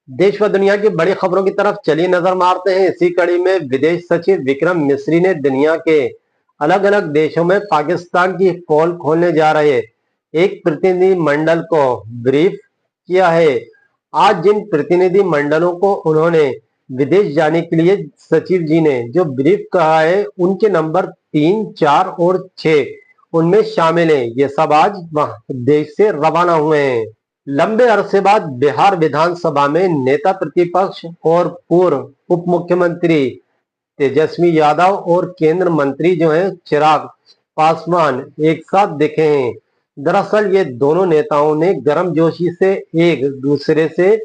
देश व दुनिया की बड़ी खबरों की तरफ चलिए नजर मारते हैं। इसी कड़ी में विदेश सचिव विक्रम मिस्री ने दुनिया के अलग अलग देशों में पाकिस्तान की पोल खोलने जा रहे एक प्रतिनिधि मंडल को ब्रीफ किया है। आज जिन प्रतिनिधि मंडलों को उन्होंने विदेश जाने के लिए सचिव जी ने जो ब्रीफ कहा है, उनके नंबर 3, 4 और 6 उनमें शामिल हैं। ये सब आज देश से रवाना हुए हैं। लंबे अरसे बाद बिहार विधानसभा में नेता प्रतिपक्ष और पूर्व उप मुख्यमंत्री तेजस्वी यादव और केंद्र मंत्री जो हैं चिराग पासवान एक साथ दिखे हैं। दरअसल ये दोनों नेताओं ने गर्मजोशी से एक दूसरे से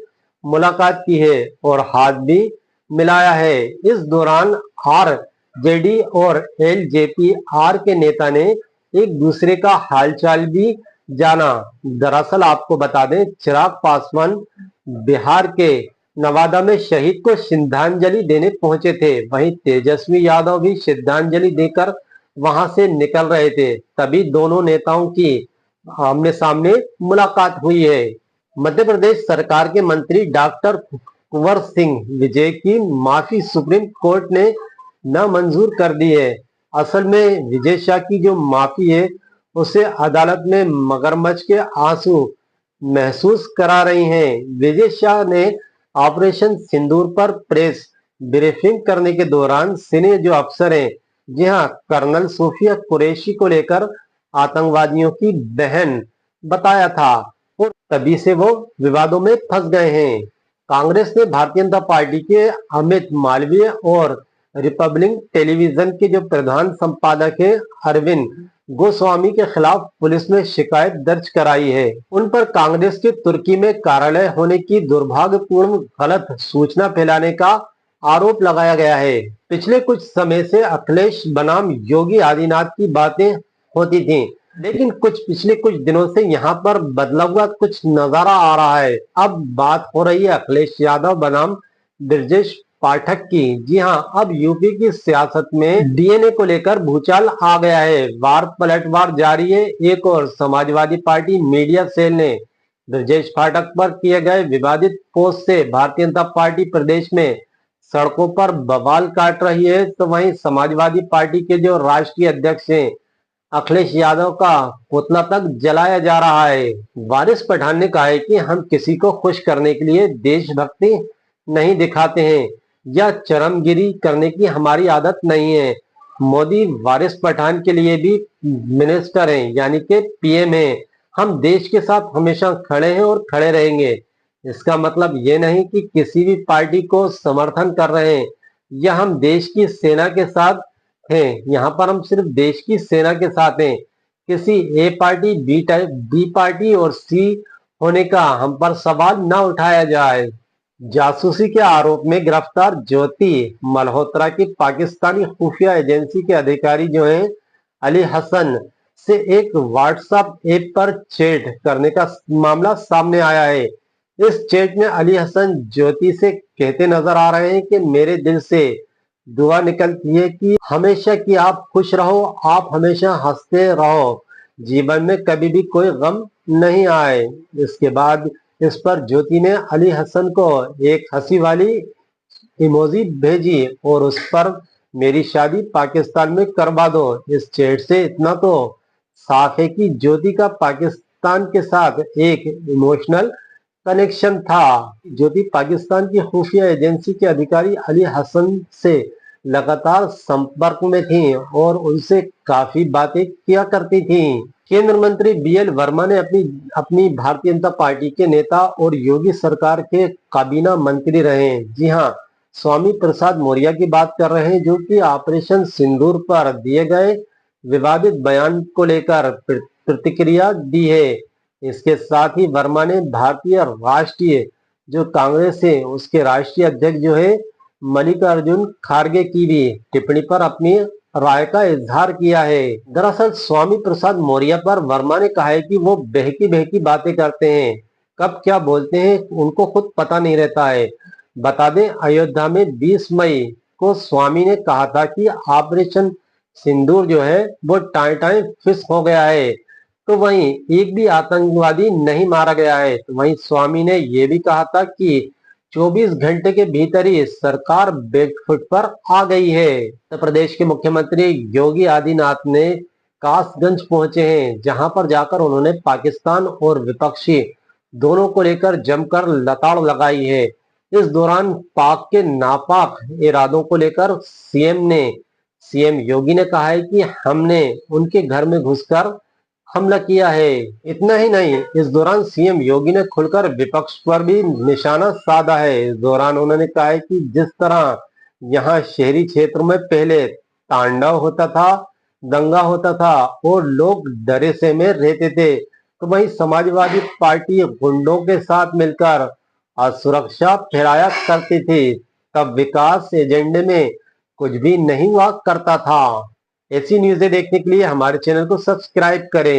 मुलाकात की है और हाथ भी मिलाया है। इस दौरान आरजेडी और एलजेपी आर के नेता ने एक दूसरे का हालचाल भी जाना। दरअसल आपको बता दें, चिराग पासवान बिहार के नवादा में शहीद को श्रद्धांजलि देने पहुंचे थे। वहीं तेजस्वी यादव भी श्रद्धांजलि देकर वहां से निकल रहे थे। तभी दोनों नेताओं की आमने सामने मुलाकात हुई है। मध्य प्रदेश सरकार के मंत्री डॉक्टर कुंवर सिंह विजय की माफी सुप्रीम कोर्ट ने नामंजूर कर दी है। असल में विजय शाह की जो माफी है, उसे अदालत में मगरमच्छ के आंसू महसूस करा रही हैं। विजय शाह ने ऑपरेशन सिंदूर पर प्रेस ब्रीफिंग करने के दौरान सीनियर जो अफसर हैं, जी हाँ, कर्नल सूफिया कुरैशी को लेकर आतंकवादियों की बहन बताया था और तभी से वो विवादों में फंस गए हैं। कांग्रेस ने भारतीय जनता पार्टी के अमित मालवीय और रिपब्लिक टेलीविजन के जो प्रधान संपादक है अरविंद गोस्वामी के खिलाफ पुलिस में शिकायत दर्ज कराई है। उन पर कांग्रेस के तुर्की में कार्यालय होने की दुर्भाग्यपूर्ण गलत सूचना फैलाने का आरोप लगाया गया है। पिछले कुछ समय से अखिलेश बनाम योगी आदित्यनाथ की बातें होती थी, लेकिन पिछले कुछ दिनों से यहाँ पर बदला हुआ कुछ नजारा आ रहा है। अब बात हो रही है अखिलेश यादव बनाम ब्रजेश पाठक की। जी हाँ, अब यूपी की सियासत में डीएनए को लेकर भूचाल आ गया है। वार पलटवार जारी है। एक और समाजवादी पार्टी मीडिया सेल ने ब्रजेश पाठक पर किए गए विवादित पोस्ट से भारतीय जनता पार्टी प्रदेश में सड़कों पर बवाल काट रही है, तो वहीं समाजवादी पार्टी के जो राष्ट्रीय अध्यक्ष हैं अखिलेश यादव का पुतला तक जलाया जा रहा है। वारिस पठान ने कहा है कि हम किसी को खुश करने के लिए देशभक्ति नहीं दिखाते हैं या चरमगिरी करने की हमारी आदत नहीं है। मोदी वारिस पठान के लिए भी मिनिस्टर हैं, यानी कि पीएम हैं। हम देश के साथ हमेशा खड़े हैं और खड़े रहेंगे। इसका मतलब ये नहीं कि किसी भी पार्टी को समर्थन कर रहे हैं या हम देश की सेना के साथ हैं। यहाँ पर हम सिर्फ देश की सेना के साथ हैं। किसी ए पार्टी, बी पार्टी और सी होने का हम पर सवाल न उठाया जाए। जासूसी के आरोप में गिरफ्तार ज्योति मल्होत्रा की पाकिस्तानी खुफिया एजेंसी के अधिकारी जो हैं अली हसन से एक व्हाट्सएप ऐप पर चैट करने का मामला सामने आया है। इस चैट में अली हसन ज्योति से कहते नजर आ रहे हैं कि मेरे दिल से दुआ निकलती है कि हमेशा की आप खुश रहो, आप हमेशा हंसते रहो, जीवन में कभी भी कोई गम नहीं आए। इसके बाद इस पर ज्योति ने अली हसन को एक हंसी वाली इमोजी भेजी और उस पर मेरी शादी पाकिस्तान में करवा दो। इस चैट से इतना तो साफ है कि ज्योति का पाकिस्तान के साथ एक इमोशनल कनेक्शन था। ज्योति पाकिस्तान की खुफिया एजेंसी के अधिकारी अली हसन से लगातार संपर्क में थी और उनसे काफी बातें किया करती थी। केंद्र मंत्री बीएल वर्मा ने अपनी भारतीय जनता पार्टी के नेता और योगी सरकार के काबीना मंत्री रहे। जी हाँ, स्वामी प्रसाद मौर्य की बात कर रहे हैं, जो कि ऑपरेशन सिंदूर पर दिए गए विवादित बयान को लेकर प्रतिक्रिया दी है। इसके साथ ही वर्मा ने भारतीय राष्ट्रीय जो कांग्रेस है उसके राष्ट्रीय अध्यक्ष जो है मल्लिकार्जुन खड़गे की भी टिप्पणी पर अपनी राय का इजहार किया है। दरअसल स्वामी प्रसाद मौर्य पर वर्मा ने कहा है कि वो बहकी बहकी बातें करते हैं, कब क्या बोलते हैं उनको खुद पता नहीं रहता है। बता दें, अयोध्या में 20 मई को स्वामी ने कहा था कि ऑपरेशन सिंदूर जो है वो टाइम टाइम फिस हो गया है, तो वहीं एक भी आतंकवादी नहीं मारा गया है। तो वहीं स्वामी ने यह भी कहा था कि 24 घंटे के भीतर ही सरकार बैकफुट पर आ गई है। उत्तर प्रदेश के मुख्यमंत्री योगी आदित्यनाथ ने कासगंज पहुंचे हैं, जहां पर जाकर उन्होंने पाकिस्तान और विपक्षी दोनों को लेकर जमकर लताड़ लगाई है। इस दौरान पाक के नापाक इरादों को लेकर सीएम योगी ने कहा है कि हमने उनके घर में घुसकर हमला किया है। इतना ही नहीं, इस दौरान सीएम योगी ने खुलकर विपक्ष पर भी निशाना साधा है। इस दौरान उन्होंने कहा है कि जिस तरह यहाँ शहरी क्षेत्रों में पहले तांडव होता था, दंगा होता था और लोग डरे से में रहते थे, तो वहीं समाजवादी पार्टी गुंडों के साथ मिलकर असुरक्षा फैलाया करती थी। तब विकास एजेंडे में कुछ भी नहीं हुआ करता था। ऐसी न्यूज़ें देखने के लिए हमारे चैनल को सब्सक्राइब करें।